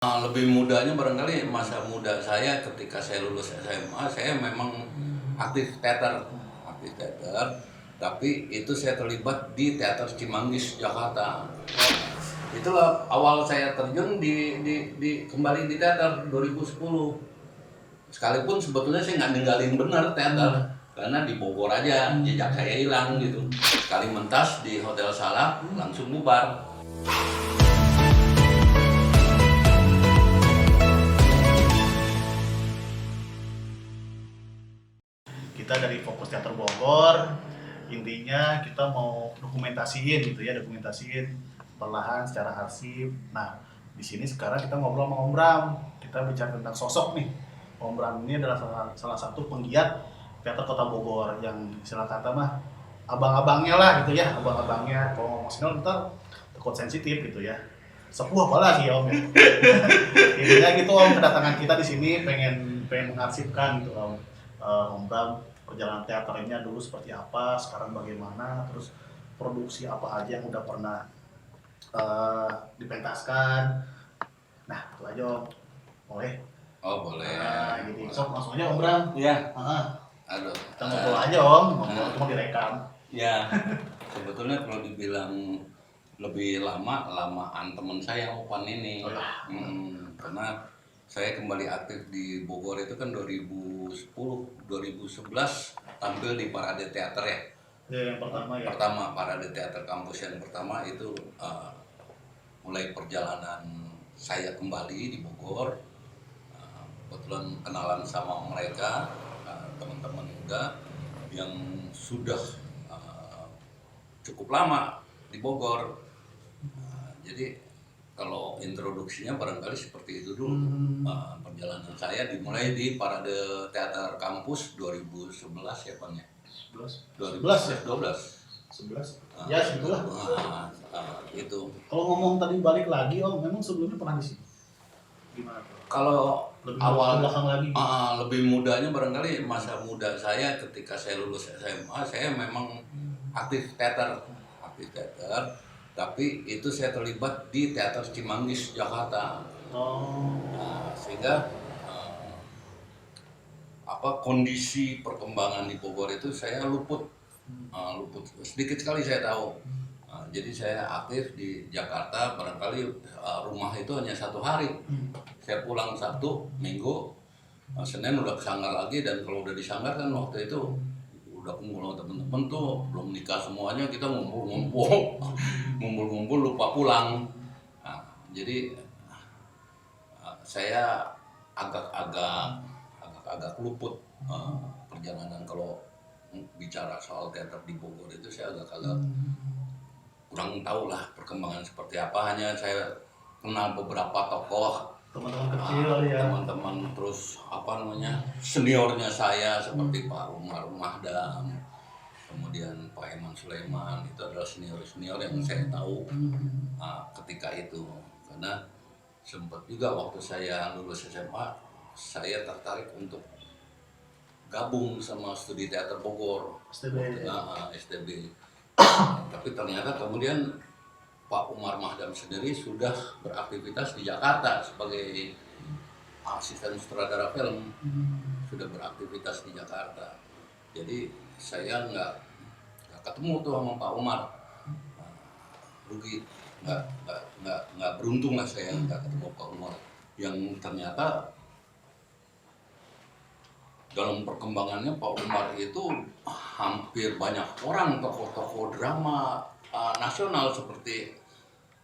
Lebih mudanya barangkali masa muda saya ketika saya lulus SMA, saya memang aktif teater, tapi itu saya terlibat di Teater Cimanggis Jakarta. Itulah awal saya terjun kembali di teater 2010. Sekalipun sebetulnya saya nggak ninggalin benar teater, karena di Bogor aja jejak saya hilang gitu. Sekali mentas di Hotel Salak langsung bubar. Kita dari Fokus Teater Bogor, intinya kita mau dokumentasiin perlahan secara arsip. Nah, di sini sekarang kita ngobrol sama Om Bram. Kita bicara tentang sosok nih. Om Bram ini adalah salah satu penggiat teater Kota Bogor yang istilah kata mah abang-abangnya lah gitu ya, abang-abangnya. Kalau ngomong senior ntar takut sensitif gitu ya. Sepuh apalagi ya Om ya. Intinya gitu Om, kedatangan kita di sini pengen mengarsipkan gitu Om. Om Bram perjalanan teaternya dulu seperti apa, sekarang bagaimana, terus produksi apa aja yang udah pernah dipentaskan. Nah, itu aja Om. Boleh? Oh boleh. Nah, jadi sok langsung aja Om Bram. Iya. Aduh. Kita ngobrol aja Om, ngobrol cuma direkam. Ya, sebetulnya kalau dibilang lebih lamaan teman saya Opan ini. Oh, ya. Karena saya kembali aktif di Bogor itu kan 2010, 2011 tampil di Parade Teater ya. Ya, yang pertama ya. Pertama Parade Teater kampus yang pertama itu mulai perjalanan saya kembali di Bogor. Kebetulan kenalan sama mereka, teman-teman muda yang sudah cukup lama di Bogor. Jadi kalau introduksinya barangkali seperti itu dulu. Perjalanan saya dimulai di Parade Teater Kampus 2011 ya Pan ya? 11 ya? 11? Ya segitulah. Itu. Kalau ngomong tadi balik lagi Om, memang sebelumnya pernah di sini? Gimana tuh? Kalau Lebih awal belakang lagi? lebih mudanya barangkali masa muda saya ketika saya lulus SMA, saya memang aktif teater, tapi itu saya terlibat di Teater Cimanggis Jakarta. Nah, sehingga kondisi perkembangan di Bogor itu saya luput sedikit sekali saya tahu. Jadi saya aktif di Jakarta, barangkali rumah itu hanya 1 hari. Saya pulang Sabtu, Minggu, Senin udah kesanggar lagi, dan kalau udah disanggar kan waktu itu udah kumpul sama temen-temen tuh, belum nikah semuanya, kita ngumpul lupa pulang. Nah, jadi saya agak luput perjalanan kalau bicara soal teater di Bogor itu. Saya agak kurang tahu lah perkembangan seperti apa. Hanya saya kenal beberapa tokoh, teman-teman kecil ya, teman-teman, terus seniornya saya seperti Pak Umar Mahdam, kemudian Pak Eman Sulaiman. Itu adalah senior yang saya tahu ketika itu. Karena sempat juga waktu saya lulus SMA, saya tertarik untuk gabung sama Studi Teater Bogor, STB. Tapi ternyata kemudian Pak Umar Mahdam sendiri sudah beraktivitas di Jakarta sebagai asisten sutradara film, sudah beraktivitas di Jakarta. Jadi saya nggak ketemu tuh sama Pak Umar. Rugi, nggak beruntung lah saya nggak ketemu Pak Umar, yang ternyata dalam perkembangannya Pak Umar itu hampir banyak orang, tokoh-tokoh drama nasional seperti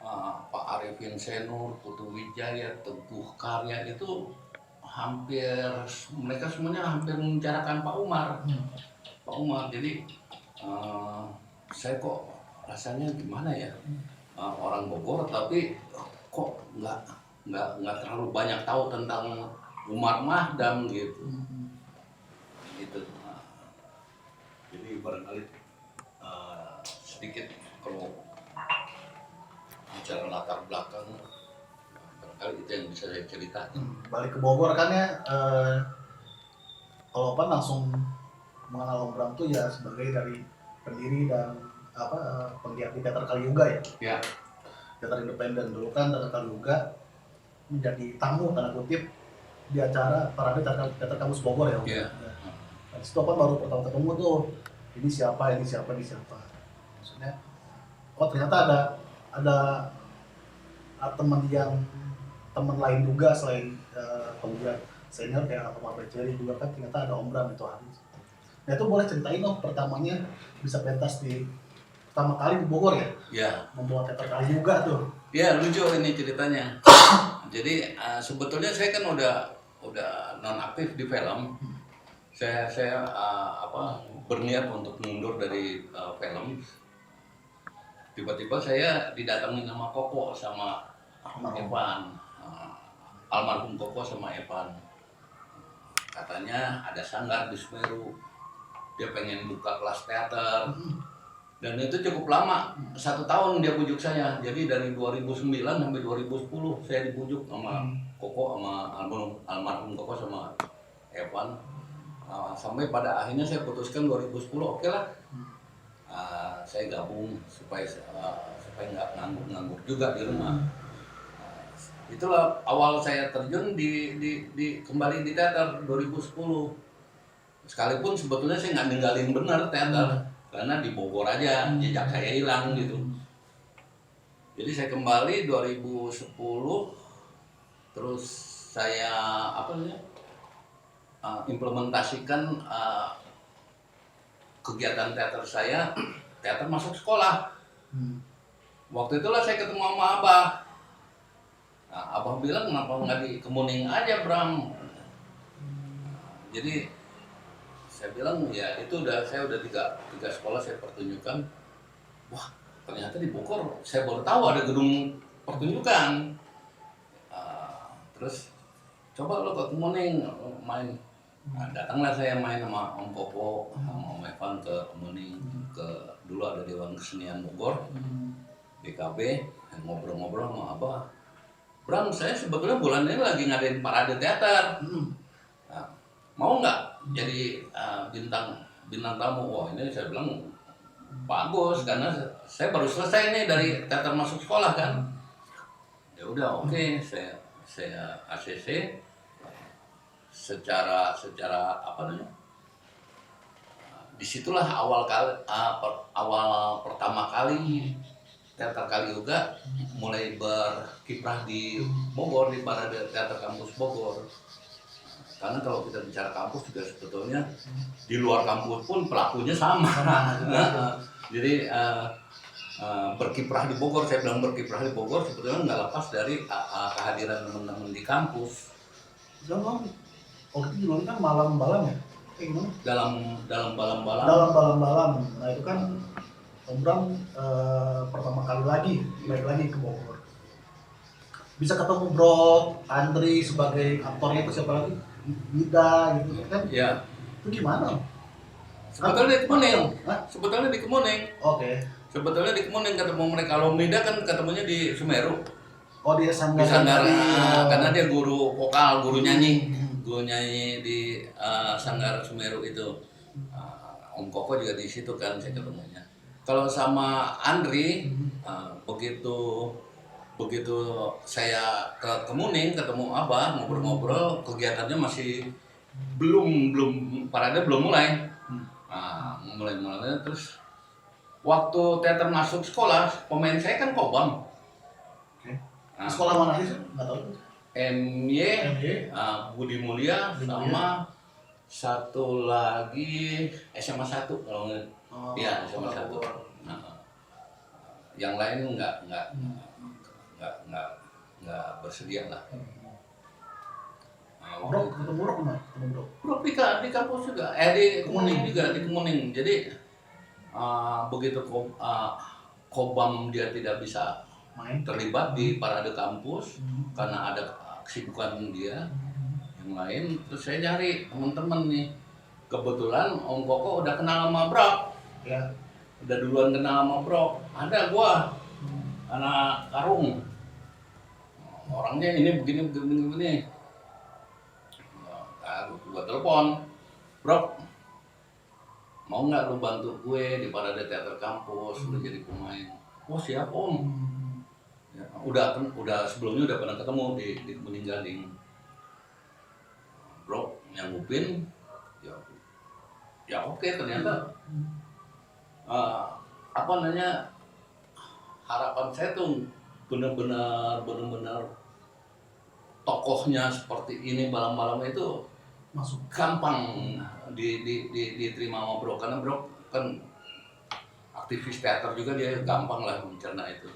Pak Arifin Senur, Putu Wijaya, Teguh Karya, itu mereka semuanya hampir membicarakan Pak Umar. Jadi saya kok rasanya gimana ya, orang Bogor tapi kok nggak terlalu banyak tahu tentang Umar Mahdam gitu. Jadi barangkali sedikit kalau bicara latar belakang, barangkali itu yang bisa saya ceritakan. Balik ke Bogor kan ya, kalau Pan langsung mengenal Om Bram tuh ya sebagai dari pendiri dan penggiat di Teater Kaliuga ya. Ya. Teater independen dulu kan, Teater Kaliuga menjadi tamu tanda kutip di acara parade teater kampus Bogor ya. Iya. Nah, di situ Opan baru pertama ketemu tuh, ini siapa, ini siapa, ini siapa. Maksudnya, oh ternyata ada teman lain juga selain penggugat senior kayak Om Abed Jerry juga kan, ternyata ada Om Bram itu Haris. Nah itu boleh ceritain dong pertamanya bisa pentas di pertama kali di Bogor ya? Iya. Membawa teater kali juga tuh. Iya, lucu ini ceritanya. Jadi sebetulnya saya kan udah non aktif di film. Saya berniat untuk mundur dari film. Tiba-tiba saya didatangi sama Koko sama Evan. Almarhum Koko sama Evan. Katanya ada sanggar di Semeru. Dia pengen buka kelas teater. Dan itu cukup lama, 1 tahun dia bujuk saya. Jadi dari 2009 sampai 2010 saya dibujuk sama Koko, sama almarhum Koko sama Evan. Sampai pada akhirnya saya putuskan 2010, oke lah. Saya gabung supaya nggak nganggur juga di rumah. Itulah awal saya terjun kembali di teater 2010. Sekalipun sebetulnya saya nggak ninggalin benar teater. Karena di Bogor aja jejak saya hilang gitu. Jadi saya kembali 2010, terus saya implementasikan kegiatan teater saya, teater masuk sekolah. Waktu itulah saya ketemu sama Abah. Nah, Abah bilang kenapa nggak di Kemuning aja Bram. Jadi saya bilang ya itu saya udah tiga sekolah saya pertunjukan. Wah ternyata di Bogor saya baru tahu ada gedung pertunjukan. Terus coba lo ke Kemuning main. Nah, datanglah saya main sama Om Koko sama Om Evan ke Kemuning. Dulu ada Dewan Kesenian Bogor, DKB, ngobrol-ngobrol sama Abah. Bram, saya sebetulnya bulan ini lagi ngadain parade teater. Nah, mau nggak jadi bintang tamu? Wah ini saya bilang bagus karena saya baru selesai nih dari teater masuk sekolah kan. Ya udah oke, saya ACC secara disitulah awal pertama kali teater kali juga mulai berkiprah di Bogor, di parade teater kampus Bogor. Karena kalau kita bicara kampus juga sebetulnya di luar kampus pun pelakunya sama. Jadi berkiprah di Bogor, saya bilang berkiprah di Bogor sebetulnya nggak lepas dari kehadiran teman-teman di kampus. Jangan, oh itu gimana kan malam-malam ya? Gimana? Dalam balam-balam. Dalam balam-balam. Nah itu kan Om Bram pertama kali balik lagi ke Bogor. Bisa ketemu Bro Andri sebagai aktornya itu siapa lagi? Bida gitu kan? Iya. Itu gimana? Sebetulnya di Kemuning. Oke. Sebetulnya di Kemuning ketemu mereka. Kalau Mida kan ketemunya di Semeru. Oh dia Di Sanggar, karena dia guru vokal, guru nyanyi di Sanggar Semeru itu. Om Koko juga di situ kan saya ketemunya. Kalau sama Andri, begitu saya ke Kemuning ketemu Abah ngobrol-ngobrol, kegiatannya masih belum parade belum mulai. Mulai terus waktu teater masuk sekolah, pemain saya kan Kobam. Sekolah mana sih? Nggak tahu. MY, Budi Mulia, sama satu lagi SMA 1 kalau nggak. Iya, SMA 1. Yang lain nggak bersedia lah. Bro, ketemu Bro mana? Bro di kampus juga, di Kemuning juga, di Kemuning. Jadi begitu Kobam dia tidak bisa terlibat di parade kampus karena ada kesibukan dia yang lain, terus saya cari teman-teman nih. Kebetulan Om Koko udah kenal sama Bro. Ya. Udah duluan kenal sama Bro. Ada gua anak Karung. Orangnya ini begini. Gua telepon, Bro, mau nggak lu bantu gue di parade teater kampus, lu jadi pemain? Oh siap Om. Ya, udah sebelumnya udah pernah ketemu di Kemuning Gading. Bro, yang Upin, ya oke, ternyata apa namanya, harapan saya tuh benar-benar tokohnya seperti ini, balam-balam itu Masuk. gampang diterima sama Bro, karena Bro kan aktivis teater juga, dia gampang lah mencerna itu.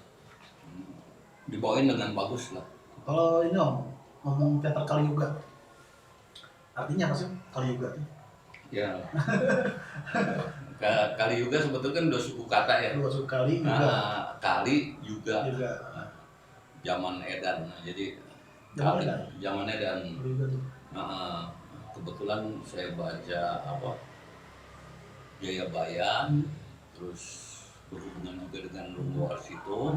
Dibawain dengan bagus lah. Kalau ini ngomong teater Kaliuga, artinya apa sih Kaliuga? Ya. Kali juga sebetulnya kan dua suku kata ya. Dua suku kali juga. Kali juga. Juga. Zaman Edan. Nah, jadi zaman Edan. Kebetulan saya baca apa Jayabaya, terus berhubungan juga dengan Runggo Warsito.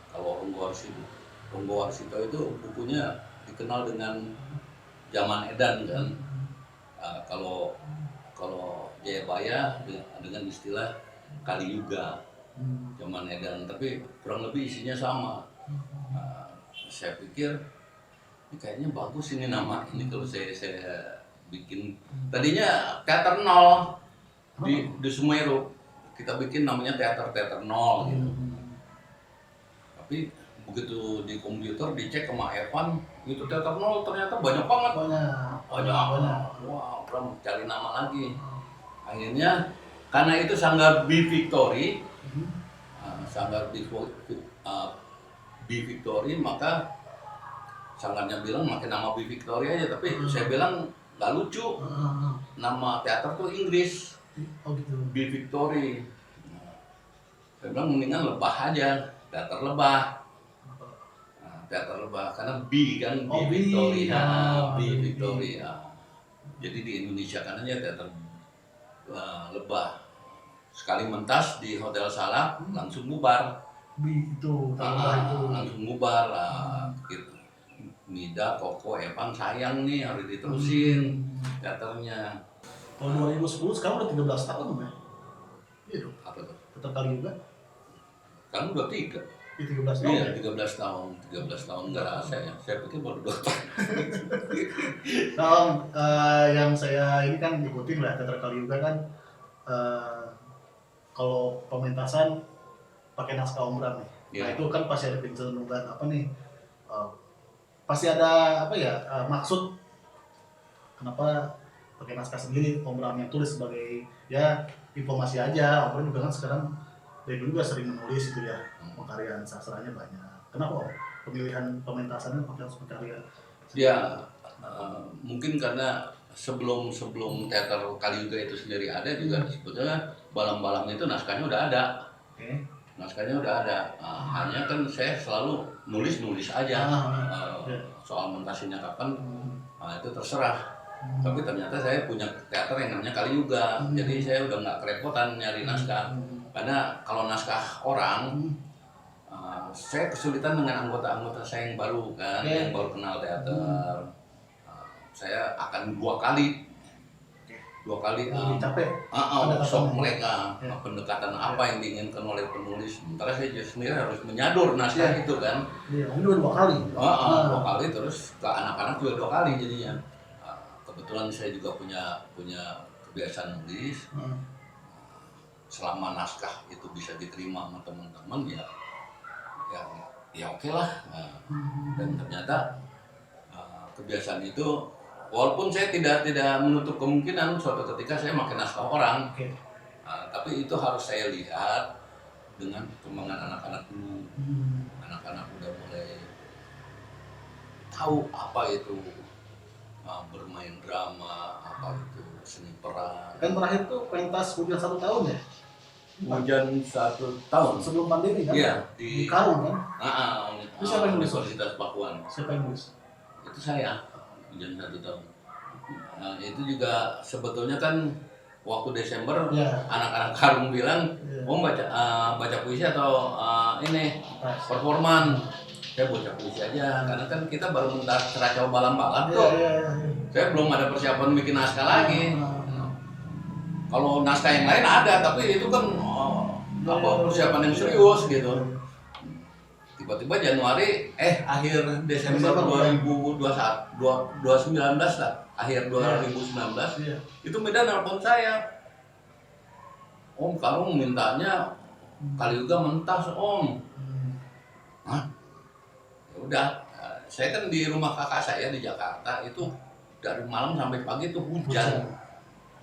Kalau Runggo Warsito itu bukunya dikenal dengan zaman Edan kan. Kalau Jayabaya dengan istilah Kali juga zaman Edan, tapi kurang lebih isinya sama. Saya pikir ini kayaknya bagus ini nama ini kalau saya bikin. Tadinya teater nol di Sumeru, kita bikin namanya teater nol gitu. Tapi begitu di komputer dicek sama Evan, itu teater nol ternyata banyak banget. Banyak. Wah, orang cari nama lagi. Akhirnya karena itu Sanggar B Victory, B Victory, maka sanggarnya bilang pakai nama B Victory aja, tapi saya bilang nggak lucu. Nama teater tuh Inggris. Oh gitu. B Victory. Saya bilang mendingan Lebah aja, teater Lebah. Teater Lebah karena B kan, B Victory. B Victory. Jadi di Indonesia kan aja teater Lebah. Sekali mentas di Hotel Salak langsung bubar. Itu langsung bubar lah gitu. Mida, Koko, Evan sayang nih harus diterusin teaternya. Kalau 2010 sekarang udah 13 tahun ya? Iya dong. Apa tuh? Tetap kali juga. Kan udah 3. Di 13 tahun. Iya, 13 tahun nggak rasa ya. Saya pikir baru 2 tahun. Nah, yang saya ini kan ikutin lah teater kali juga kan. Kalau pementasan pakai naskah Om Bram nih. Yeah. Nah itu kan pasti ada pencenungan apa nih? Pasti ada apa ya maksud kenapa pakai naskah sendiri, Om Bram yang tulis sebagai ya informasi aja. Om Bram juga kan sekarang dari dulu juga sering menulis itu ya, pengkaryaan sastranya banyak. Kenapa pemilihan pementasannya pakai karya? Ya mungkin karena sebelum teater Kaliuga itu sendiri ada juga sebetulnya balam-balamnya itu naskahnya udah ada. Okay. Naskahnya udah ada. Hanya kan saya selalu nulis aja. Soal mentasinya kapan itu terserah. Tapi ternyata saya punya teater yang namanya Kaliuga. Jadi saya udah nggak kerepotan nyari naskah. Karena kalau naskah orang saya kesulitan dengan anggota-anggota saya yang baru kan, yang baru kenal teater. Saya akan 2 kali capek. workshop mereka, pendekatan apa yang diinginkan oleh penulis. Sementara saya sendiri harus menyadur naskah itu kan. Iya, ini 2 kali. 2 kali, terus ke anak-anak juga 2 kali jadinya. Kebetulan saya juga punya kebiasaan nulis. Selama naskah itu bisa diterima sama teman-teman ya oke lah. Dan ternyata kebiasaan itu walaupun saya tidak menutup kemungkinan suatu ketika saya makin naskah orang. Tapi itu harus saya lihat dengan perkembangan anak-anak dulu. Anak-anak udah mulai tahu apa itu bermain drama, apa itu seni peran. Kan terakhir tuh pentas hujan 1 tahun ya? Hujan 1 tahun sebelum pandemi kan? Iya, di Karung kan? Itu siapa yang nulis? Universitas Pakuan. Siapa yang nulis? Itu saya, hujan 1 tahun. Itu juga sebetulnya kan waktu Desember anak-anak Karung bilang, Om baca puisi atau ini performan. Saya baca puisi aja, karena kan kita baru mentas Ceracau Balam-Balam tuh. Saya belum ada persiapan bikin naskah lagi. Kalau naskah yang lain ada, tapi itu kan persiapan yang serius gitu. tiba-tiba Januari akhir Desember 2019 lah, akhir 2019 Iya. itu Medan nelpon saya, Om Karung mintanya kali juga mentas Om. Hah? Ya udah, saya kan di rumah kakak saya di Jakarta itu dari malam sampai pagi tuh hujan.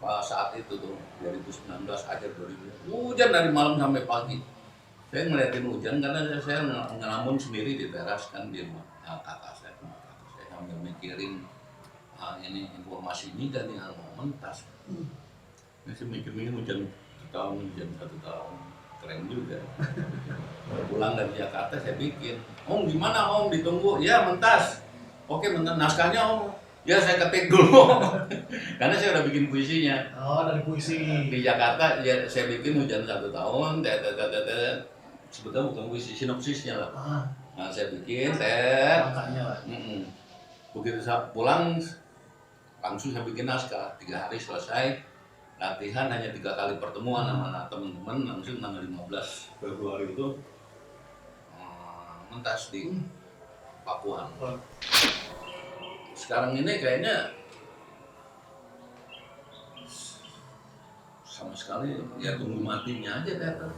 Saat itu tuh 2019 akhir 2000 hujan dari malam sampai pagi. Saya ngeliatin hujan karena saya ngelamun sendiri di teras kan di rumah kakak saya. Saya sambil mikirin ini informasi ini dan yang mau mentas. Saya mikir-mikir hujan 1 tahun keren juga. Pulang dari Jakarta saya bikin, Om gimana Om, ditunggu? Ya mentas. Oke mentas, naskahnya Om. Ya saya ketik dulu. Karena saya udah bikin puisinya. Oh, dari puisi. Di Jakarta ya saya bikin hujan 1 tahun, sebetulnya bukan puisi, sinopsisnya lah. Nah saya bikin, Makanya lah. begitu saya pulang langsung saya bikin naskah, 3 hari selesai. Latihan hanya 3 kali pertemuan sama teman-teman, langsung tanggal 15 Februari itu mentas di Pakuan. Sekarang ini kayaknya sama sekali ya tunggu matinya aja teater.